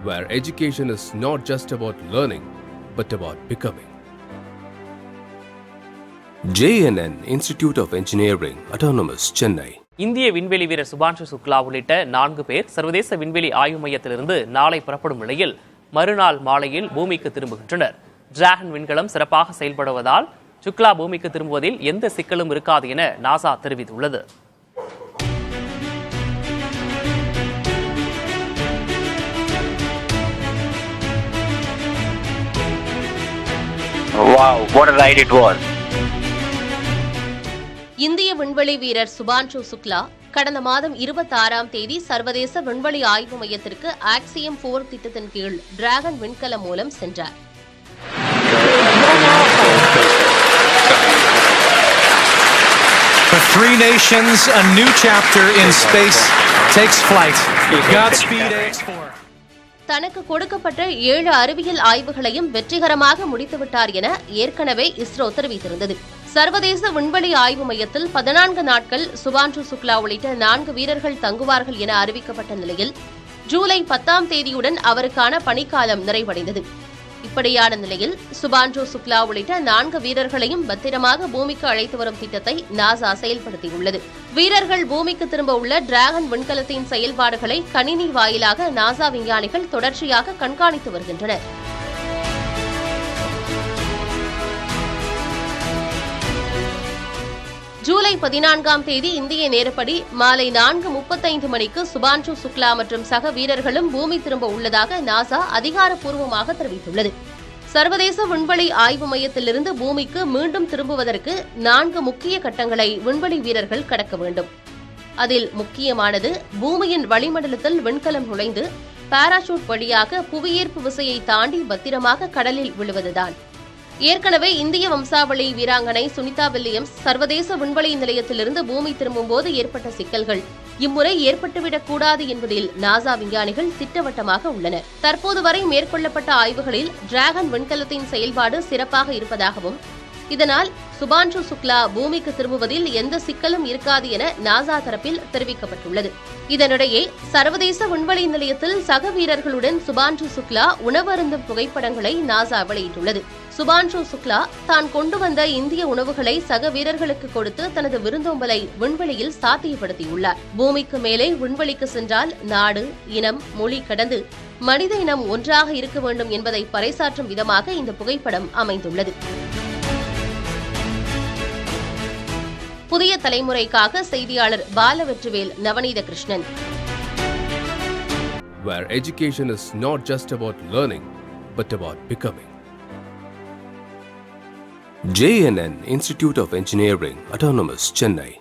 where education is not just about learning, but about becoming. JNN Institute of Engineering, Autonomous, Chennai. இந்திய விண்வெளி வீரர் சுபான்ஷு சுக்லா உள்ளிட்ட 4 பேர் சர்வதேச விண்வெளி ஆய்வு மையத்திலிருந்து நாளை புறப்படும் நிலையில் மறுநாள் மாலையில் பூமிக்கு திரும்புகின்றனர். டிராகன் விண்கலம் சிறப்பாக செயல்படுவதால் சுக்லா பூமிக்கு திரும்புவதில் எந்த சிக்கலும் இருக்காது என நாசா தெரிவித்துள்ளது. Wow, what a ride it was. இந்திய விண்வெளி வீரர் சுபான்ஷு சுக்லா கடந்த மாதம் 26ஆம் தேதி சர்வதேச விண்வெளி ஆய்வு மையத்திற்கு ஆக்சியம் 4 திட்டத்தின் கீழ் டிராகன் விண்கலம் மூலம் சென்றார். For 3 nations, a new chapter in space takes flight. Godspeed AX4. தனக்கு கொடுக்கப்பட்ட 7 அறிவியல் ஆய்வுகளையும் வெற்றிகரமாக முடித்துவிட்டார் என ஏற்கனவே இஸ்ரோ தெரிவித்திருந்தது. சர்வதேச விண்வெளி ஆய்வு மையத்தில் 14 நாட்கள் சுபான்ஷு சுக்லா உள்ளிட்ட 4 வீரர்கள் தங்குவார்கள் என அறிவிக்கப்பட்ட நிலையில் ஜூலை 10ஆம் தேதியுடன் அவருக்கான பணிக்காலம் நிறைவடைந்தது. இப்படியான நிலையில் சுபான்ஷு சுக்லா உள்ளிட்ட 4 வீரர்களையும் பத்திரமாக பூமிக்கு அழைத்து வரும் திட்டத்தை நாசா செயல்படுத்தியுள்ளது. வீரர்கள் பூமிக்கு திரும்ப உள்ள டிராகன் விண்கலத்தின் செயல்பாடுகளை கணினி வாயிலாக நாசா விஞ்ஞானிகள் தொடர்ச்சியாக கண்காணித்து வருகின்றனர். ஜூலை 14ஆம் தேதி இந்திய நேரப்படி மாலை 4:35 மணிக்கு சுபான்ஷு சுக்லா மற்றும் சக வீரர்களும் பூமி திரும்ப உள்ளதாக நாசா அதிகாரப்பூர்வமாக தெரிவித்துள்ளது. சர்வதேச விண்வெளி ஆய்வு மையத்திலிருந்து பூமிக்கு மீண்டும் திரும்புவதற்கு 4 முக்கிய கட்டங்களை விண்வெளி வீரர்கள் கடக்க வேண்டும். அதில் முக்கியமானது பூமியின் வளிமண்டலத்தில் விண்கலம் நுழைந்து பாராசூட் வழியாக புவியீர்ப்பு விசையை தாண்டி பத்திரமாக கடலில் விழுவதுதான். ஏற்கனவே இந்திய வம்சாவளி வீராங்கனை சுனிதா வில்லியம்ஸ் சர்வதேச விண்வெளி நிலையத்திலிருந்து பூமி திரும்பும்போது ஏற்பட்ட சிக்கல்கள் இம்முறை ஏற்பட்டுவிடக் கூடாது என்பதில் நாசா விஞ்ஞானிகள் திட்டவட்டமாக உள்ளனர். தற்போது வரை மேற்கொள்ளப்பட்ட ஆய்வுகளில் டிராகன் விண்கலத்தின் செயல்பாடு சிறப்பாக இருப்பதாகவும் இதனால் சுபான்ஷு சுக்லா பூமிக்கு திரும்புவதில் எந்த சிக்கலும் இருக்காது என நாசா தரப்பில் தெரிவிக்கப்பட்டுள்ளது. இதனிடையே சர்வதேச விண்வெளி நிலையத்தில் சக வீரர்களுடன் சுபான்ஷு சுக்லா உணவருந்தும் புகைப்படங்களை நாசா வெளியிட்டுள்ளது. சுபான்ஷு சுக்லா தான் கொண்டு வந்த இந்திய உணவுகளை சக வீரர்களுக்கு கொடுத்து தனது விருந்தோம்பலை விண்வெளியில் சாத்தியப்படுத்தியுள்ளார். பூமிக்கு மேலே விண்வெளிக்கு சென்றால் நாடு, இனம், மொழி கடந்து மனித இனம் ஒன்றாக இருக்க வேண்டும் என்பதை பறைசாற்றும் விதமாக இந்த புகைப்படம் அமைந்துள்ளது. புதிய தலைமுறைக்காக செய்தியாளர் Balavetrivel, Navaneetha Krishnan. Where education is not just about learning, but about becoming. JNN Institute of Engineering, Autonomous, Chennai.